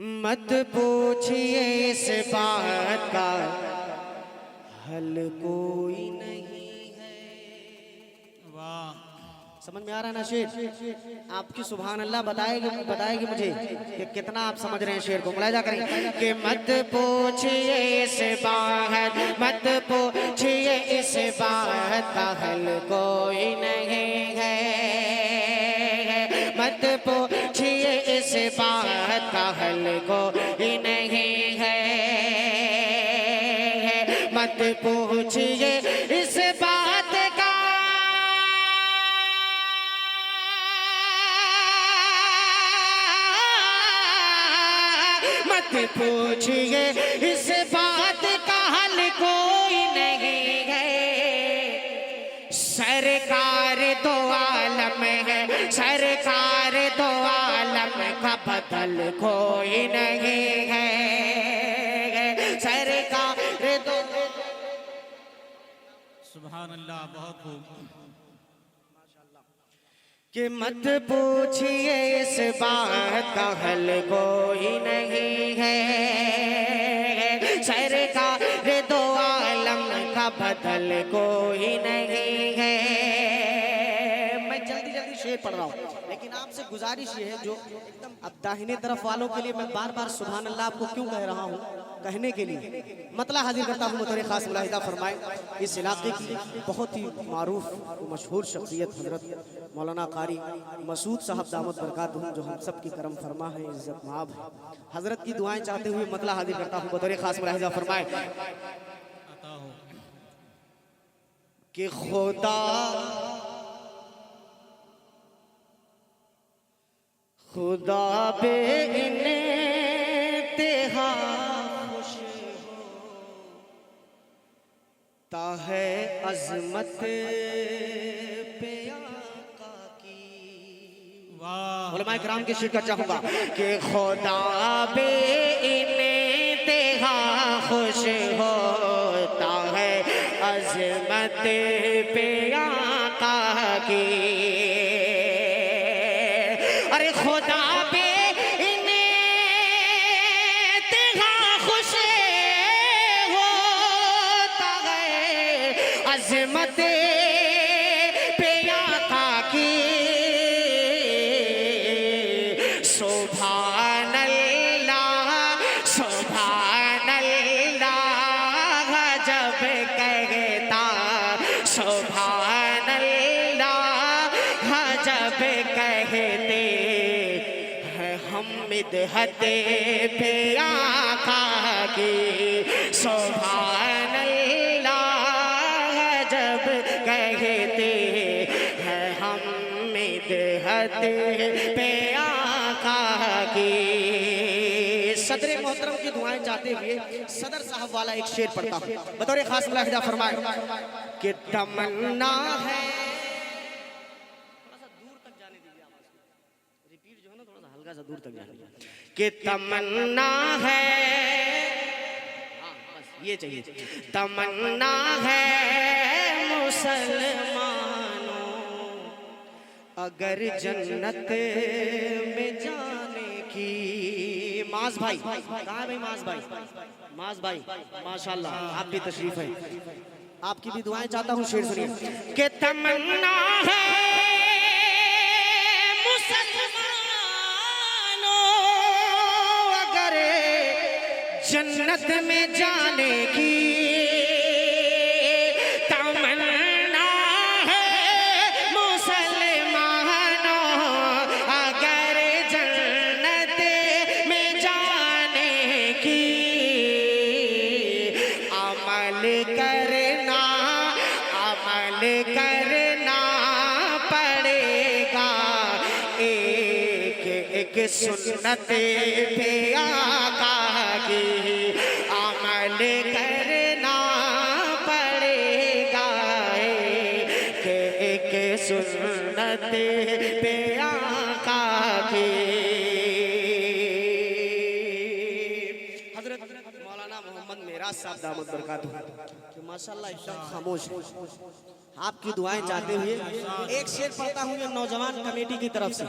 मत पूछिए इस बात का हल कोई नहीं है। वाह, समझ में आ रहा है ना शेर? आपकी सुभान अल्लाह बताएगी मुझे कि कितना आप समझ रहे हैं शेर को। मुलाहिजा करें कि मत पूछिए इस बात, मत पूछिए इस बात का हल कोई नहीं है। मत पूछिए इस बात का हल कोई नहीं है। मत पूछिए इस बात का, मत पूछिए इस बात का हल कोई नहीं है। सरकार दो आलम है, सरकार दो आलम का बदल कोई नहीं है। सरकार दो, सुभान अल्लाह, बहुत खूब। कि मत पूछिए इस बात का हल कोई नहीं है। सरकार दो आलम का बदल कोई नहीं है। मैं जल्दी जल्दी शेर पढ़ रहा हूँ, लेकिन आपसे गुजारिश ये है जो एकदम अब दाहिने तरफ वालों के लिए मैं बार बार सुभान अल्लाह आपको क्यों कह रहा हूँ, कहने के लिए मतला हाजिर करता हूँ। बतौर खास मुलाहिदा फरमाए, इस इलाके की बहुत ही मारूफ मशहूर शख्सियत हजरत मौलाना कारी मसूद साहब दामद बरकातुहू, जो हम सब की करम फरमा है, इज्जत माब है, हजरत की दुआएं चाहते हुए मतला हाजिर करता हूँ। बतौर खास मुलाहिदा फरमाए कि खुदा खुदा बे इंतहा खुश होता है अजमत पे आका की। वाह, उलमाए किराम की शिरकत चाहूंगा कि खुदा बे इंतहा खुश होता है अजमत पे आका की। अरे खुदा पे इंतहा खुश होता है अज़मत पे आका की। सुभान अल्लाह, सुभान अल्लाह जब कहता, सुभान अल्लाह जब कहते हम मिदहत पे आका की। सुभान अल्लाह जब कहते हैं हम मिदहत पे आका की। सदर मोहतरम की दुआएं चाहते हुए सदर साहब वाला एक शेर पढ़ता हूँ। बतौर खास मुलाहिदा फरमाए कि तमन्ना है, हल्का सा दूर तक जाने कि तमन्ना है, बस ये चाहिए, तमन्ना है मुसलमानों अगर जन्नत में जाने की। माज भाई कहाँ है भाई? माज भाई, माज भाई माशाल्लाह आप भी तशरीफ है, आपकी भी दुआएं चाहता हूँ। शेर सुनिए कि तमन्ना है जन्नत में जाने की। तमन्ना है मुसलमानों अगर जन्नत में जाने की। अमल करना, अमल करना पड़ेगा एक एक सुन्नत पे आका की। अमल करना पड़ेगा एक एक सुन्नत पे आका की। हजरत मौलाना मोहम्मद मेराज साहब दामद बरकातुहू माशाल्लाह एकदम खामोश, आपकी दुआएं चाहते हुए एक शेर पढ़ता हूँ ये नौजवान कमेटी की तरफ से।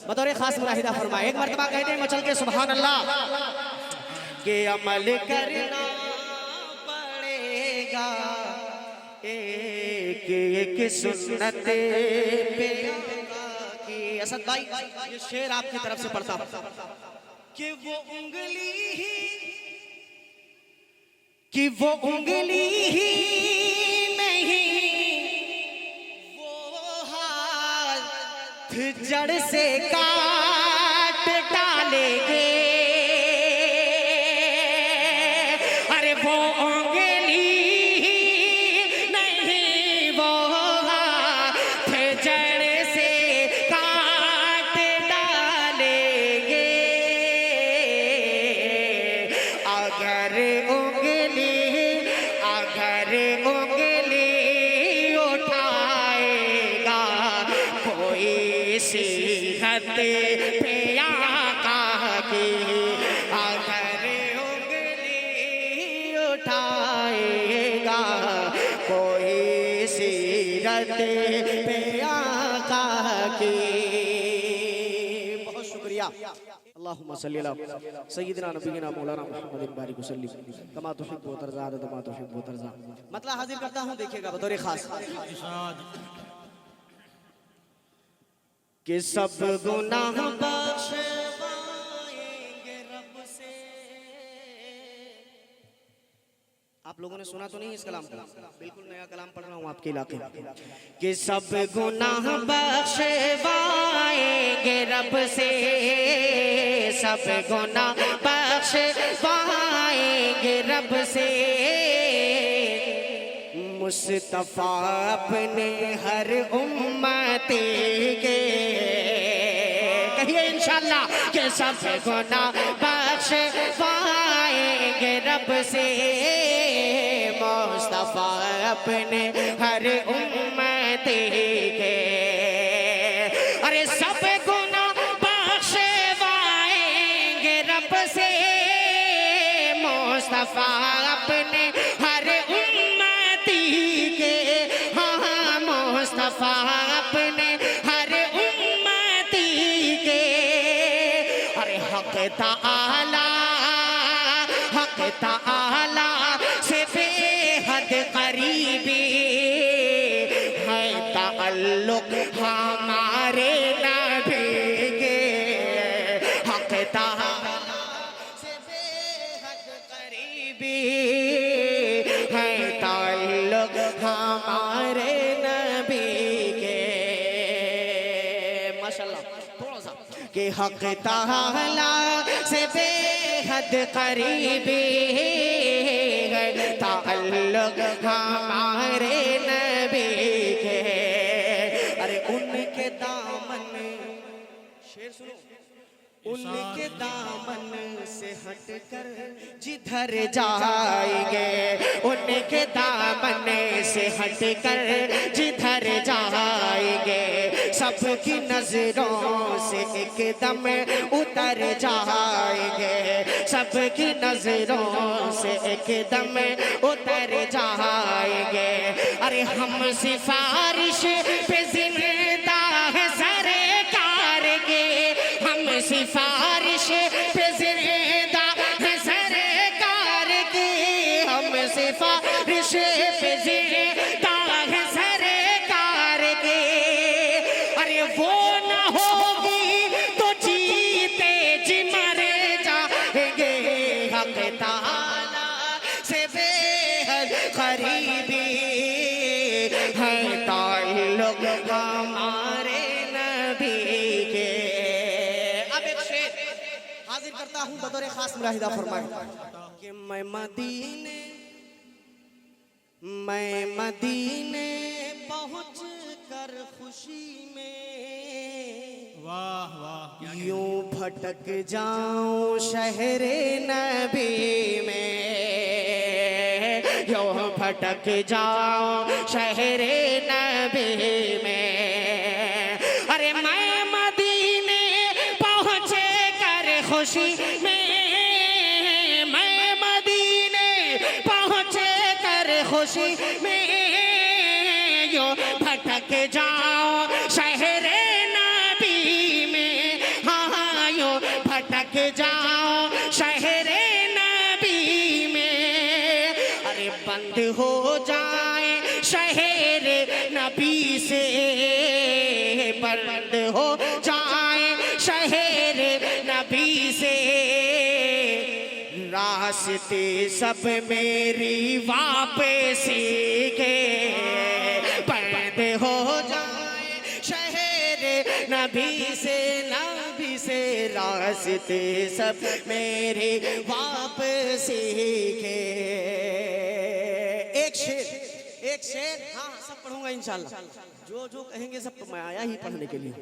बतौर खास मुलाहिदा फरमाए, एक मरतबा कहते हैं मचल के सुभान अल्लाह। कि अमल करना पड़ेगा एक एक सुन्नत पे कि असद भाई ये शेर आपकी तरफ से पढ़ता हूं कि वो उंगली ही नहीं वो हाथ जड़ से काट डालेंगे अरे वो उंगली ही नहीं वो हाथ जड़ से काट डालेंगे अगर उंगली उठाएगा कोई सीहत पे आका की अगर उंगली उठाएगा कोई सीरत पे आका की। बहुत शुक्रिया। अल्लाहुम्मा सल्ली अला सय्यिदिना नबीना मौलाना मुहम्मदिन बारिक वसल्लिम कमा तुहिब्बु व तर्ज़ा कमा तुहिब्बु व तर्ज़ा। मतलब हाजिर करता हूं, देखिएगा बतौर खास कि सब गुनाह बख्शवाएंगे रब से। आप लोगों ने सुना तो नहीं इस कलाम को? बिल्कुल नया कलाम पढ़ रहा हूं आपके इलाके में कि सब गुनाह बख्शवाएंगे रब से सब गुनाह बख्शवाएंगे रब से मुस्तफा अपने हर उम्मती के कहिए इंशाअल्लाह कि सब गुनाह बख्शवाएंगे रब से मुस्तफा अपने हर उम्मती के अरे सब गुनाह बख्शवाएंगे रब से मुस्तफा अपने हर उम्मती के हाँ मुस्तफा अपने हर उम्मती के अरे हक ताला से बेहद करीबी है ताल्लुक हमारे नबी के हक ताला से बेहद करीबी है ताल्लुक हमारे नबी के माशाल्लाह थोड़ा सा कि हक ताला से बेहद करीबी है ताल्लुक हमारे नबी के अरे उनके दामन शेर सुनो उनके दामन से हटकर जिधर जाएंगे उनके दामन से हटकर जिधर जाएंगे सबकी नजरों से एकदम उतर जाएंगे सबकी नजरों से एकदम उतर जाएंगे अरे हम सिफारिश पे जिंदा है सरकार के हम सिफारिश पे जिंदा है सरकार की हम सिफारिश पे जिंदा है सरकार की अरे वो ना होगी तो जीते जी मर जाएंगे हक ताला से बेहद करीबी है ताल्लुक हमारे नबी के। अब एक शेर हाजिर करता हूं बतौर खास मुलाहिदा फरमाए कि मैं मदीने पहुंच कर खुशी में वाह वाह यूं भटक जाऊं शहरे नबी में यूं भटक जाऊं शहरे नबी में अरे मैं मदीने पहुंचे कर खुशी में मैं मदीने पहुंचे कर खुशी में यूं भटक जाऊं शहरे नबी में हाँ यूं भटक जाऊं शहरे नबी बंद हो जाए शहर नबी से, बंद हो जाए शहर नबी से, रास्ते सब मेरी वापसी के, बंद हो जाए शहर नबी से, नबी से, रास्ते सब मेरी वापसी के। एक शेर हाँ सब पढ़ूंगा इंशाल्लाह, जो कहेंगे सब तो मैं आया ही पढ़ने के लिए।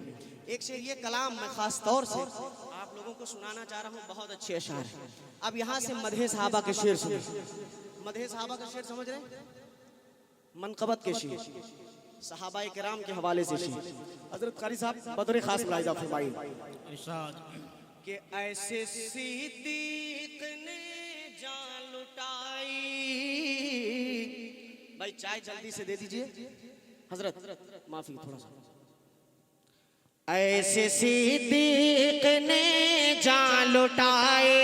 एक शेर ये कलाम मैं खास तौर से आप लोगों को सुनाना चाह रहा हूँ, बहुत अच्छे अशार हैं। अब यहाँ से मदहे सहाबा के शेर सुने। मदहे सहाबा का शेर समझ रहे हैं? मनकबत के शेर, सहाबाए किराम के हवाले से शेर। हजरत कारी साहब बदर खास मुलाहिजा फरमाइए कि ऐसे सिद्दीक ने जान लुटाई। भाई चाय जल्दी से दे दीजिए हजरत, माफी थोड़ा सा। ऐसे सिद्दीक ने जान लुटाए,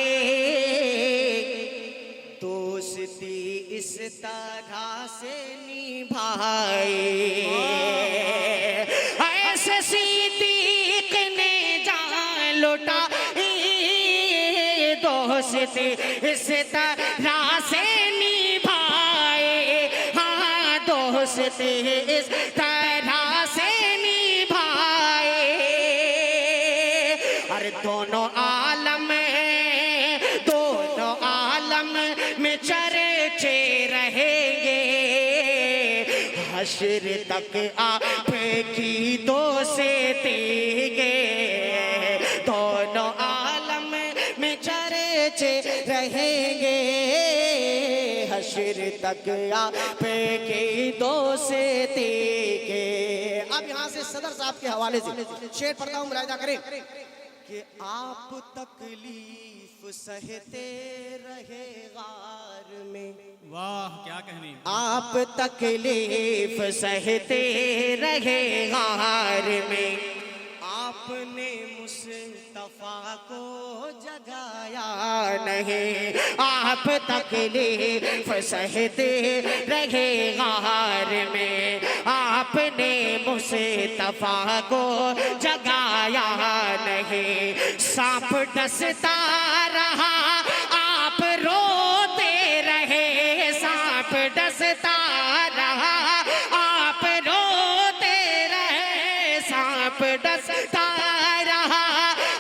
दोस्ती इस तरह से निभाए। ऐसे सिद्दीक ने जान लुटाए, दोस्ती इस तरह से निभाए। हाँ दोस्ती इस तरह से निभाए। अरे दोनों आलम में चर्चे रहेंगे, हश्र तक आपकी दोस्ती के। दोनों आलम में चर्चे रहेंगे, हश्र तक आपकी दोस्ती के। अब यहाँ से सदर साहब के हवाले से शेर पढ़ता हूँ, मुलाहिजा करें कि आप तकलीफ सहते रहे गार में। वाह क्या कहने। आप तकलीफ सहते रहे गार में, आपने मुस्तफा को जगाया नहीं। आप तकलीफ सहते रहे गार में, आपने मुस्तफा को जगाया नहीं। सांप डसता रहा आप रोते रहे, सांप डसता रहा आप रोते रहे, सांप डसता रहा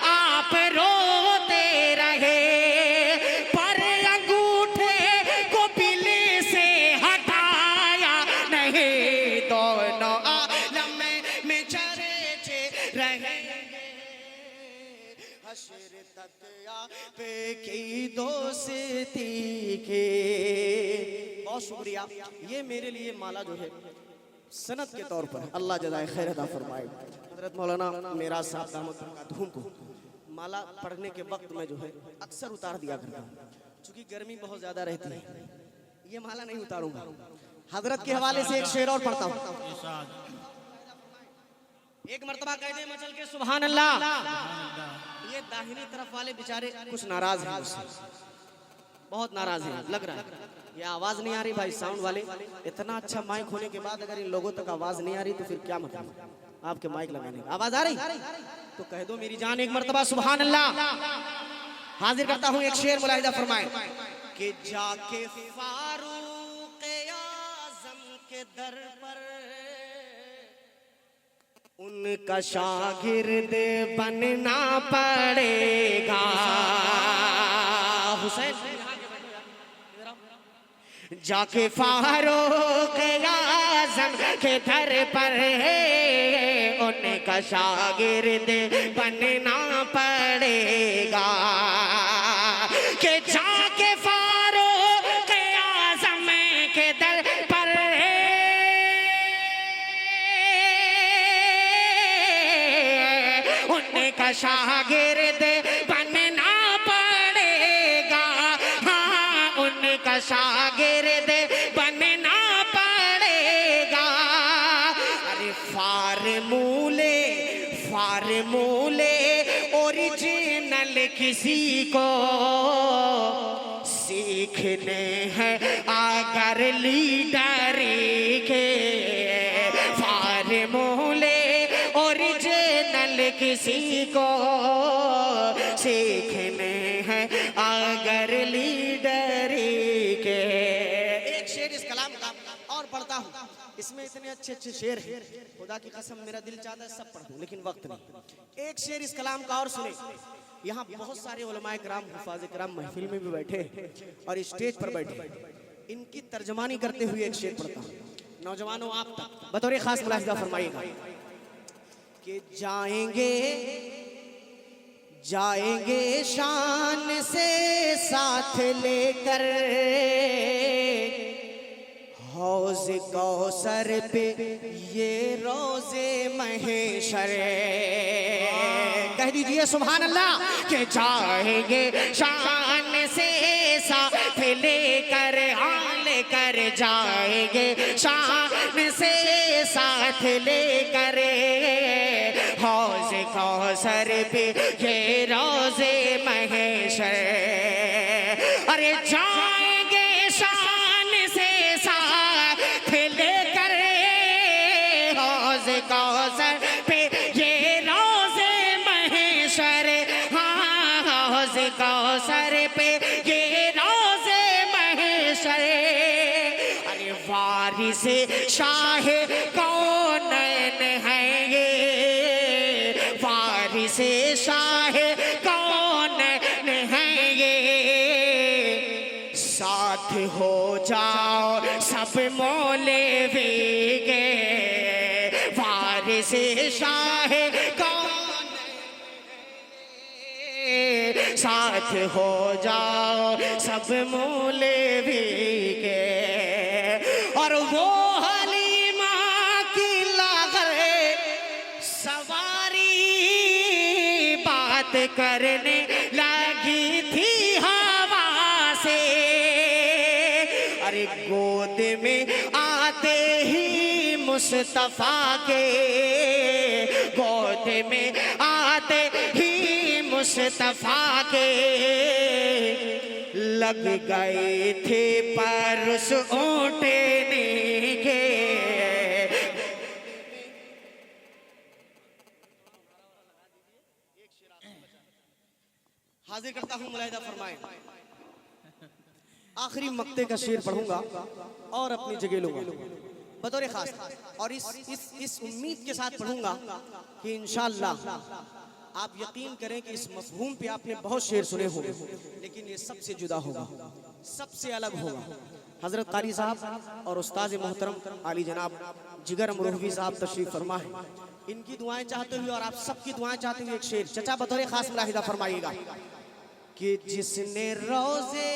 आप रोते रहे। पर अंगूठे को बिल्ली से हटाया नहीं। दोनों आलम में चर्चे रहेंगे, हश्र तक आपकी दोस्ती के। बहुत शुक्रिया। ये मेरे लिए माला जो है सनत के तौर पर, अल्लाह जज़ाए खैर अता फरमाए, हज़रत मौलाना मेराज साहब दामद बरकातुहू को माला पढ़ने के वक्त में जो है अक्सर उतार दिया करता हूँ, चूँकि गर्मी बहुत ज़्यादा रहती है। ये माला नहीं उतारूंगा। हजरत के हवाले से एक शेर और पढ़ता हूँ। एक मर्तबा कह दे मचल के सुभान अल्लाह। ये दाहिनी तरफ वाले बेचारे कुछ नाराज हैं मुझसे, बहुत नाराज हैं लग रहा है। ये आवाज नहीं आ रही भाई, साउंड वाले। इतना अच्छा माइक होने के बाद अगर इन लोगों तक आवाज नहीं आ रही तो फिर क्या मतलब आपके माइक लगाने का। आवाज आ रही तो कह दो मेरी जान एक मर्तबा सुभान अल्लाह। हाजिर करता हूँ एक शेर, मुलाहिजा फरमाए कि जाके फारूक आज़म के दर पर उनका शागिर्द बनना पड़ेगा। हुसैन जाके फारूक आज़म के दर पर उनका शागिर्द बनना पड़ेगा। कि जाके फारूक आज़म के दर पर उनका शागिर्द बनना पड़ेगा। हाँ उनका शागिर्द बनना पड़ेगा। अरे फार्मूले ओरिजिनल किसी को सीखने हैं अगर ली इसमें इतने अच्छे अच्छे शेर हैं, खुदा की कसम मेरा दिल चाहता है सब पढ़ दूं, लेकिन वक्त नहीं। एक शेर इस कलाम का और सुने। यहाँ बहुत सारे उलमाए कराम, हुफाज कराम महफिल में भी बैठे और स्टेज पर बैठे, इनकी तर्जमानी करते हुए एक शेर पढ़ता हूँ। नौजवानों आप तक बतौर खास मुलाहिजा फरमाइएगा कि जाएंगे जाएंगे शान से साथ लेकर हौज कौसर पे ये रोजे महेशर। कह दीजिए सुभान अल्लाह कि जाएंगे शान से साथ लेकर, हाँ लेकर जाएंगे शान से साथ लेकर हौज कौसर पे ये रोजे महेशर। अरे जाएंगे शान से साथ लेकर हौज कौसर पे ये रोजे महेशर, हाँ हौज कौसर पे ये रोजे महेशर। अरे वारिस शाह कौनैन है ये, वारिस शाह कौनैन है ये, साथ हो जाओ सब मौलवी के, वारिस शाह कौनैन साथ हो जाओ सब मौलवी के। और वो हलीमा की लागर सवारी बात करने लगी थी हवा से। अरे गोद में आते ही मुस्तफा के, गोद में आते ही मुस्तफा के लग गए थे पर उस ऊँटने के। हाजिर करता हूँ, मुलाहिजा फरमाएं। आखिरी मक्ते का शेर पढ़ूंगा और अपनी जगह लूंगा बतौर खास, और इस उम्मीद के साथ पढ़ूंगा कि इंशाअल्लाह आप यकीन करें कि इस मफहूम पे आपने बहुत शेर सुने होंगे, लेकिन ये सबसे जुदा होगा, सबसे अलग होगा। हजरत कारी साहब और उस्ताद मोहतरम आली जनाब जिगर अमरोहवी साहब तशरीफ फरमा है, इनकी दुआएं चाहते हुए और आप सबकी दुआएं चाहते हुए एक शेर चचा बतौर खास मुलाहिजा फरमाइएगा कि जिसने रोजे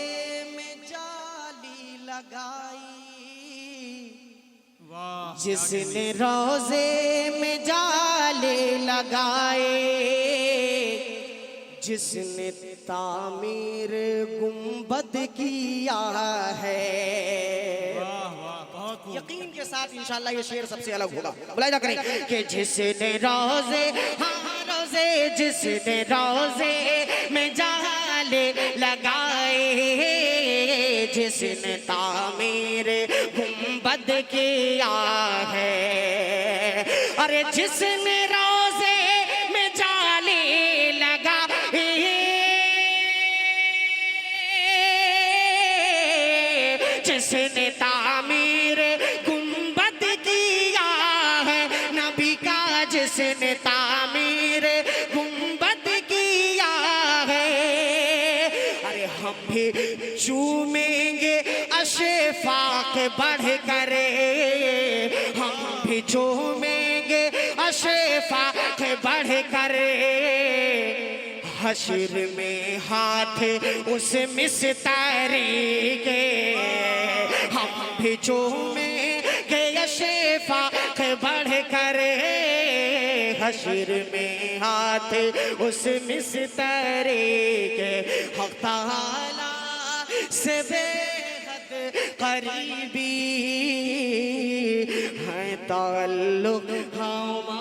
में जाली लगाई, जिसने रोजे में जाले लगाए, जिसने तामीर गुंबद किया है। यकीन के साथ इंशाअल्लाह ये शेर सबसे अलग होगा, मुलाहिजा करें कि जिसने रोजे, हाँ रोजे, जिसने रोजे में जाले लगाए, जिसने तामीर गुंबद किया है। अरे जिसने रोजे में जाले लगाए, जिसने तामीर गुंबद किया है नबी का, जिसने तामीर गुंबद किया है। अरे हम भी चूमेंगे अशफाक बढ़ करे, हम भी चूमेंगे अशफाक बढ़ करे, हशर में हाथ उस मिस्तारी के, हम भी चूमेंगे अशफाक बढ़ करे, हशर में हाथ उस मिस्तारी के। हक़ ताला से बेहद करीबी है ताल्लुक़ हमारा।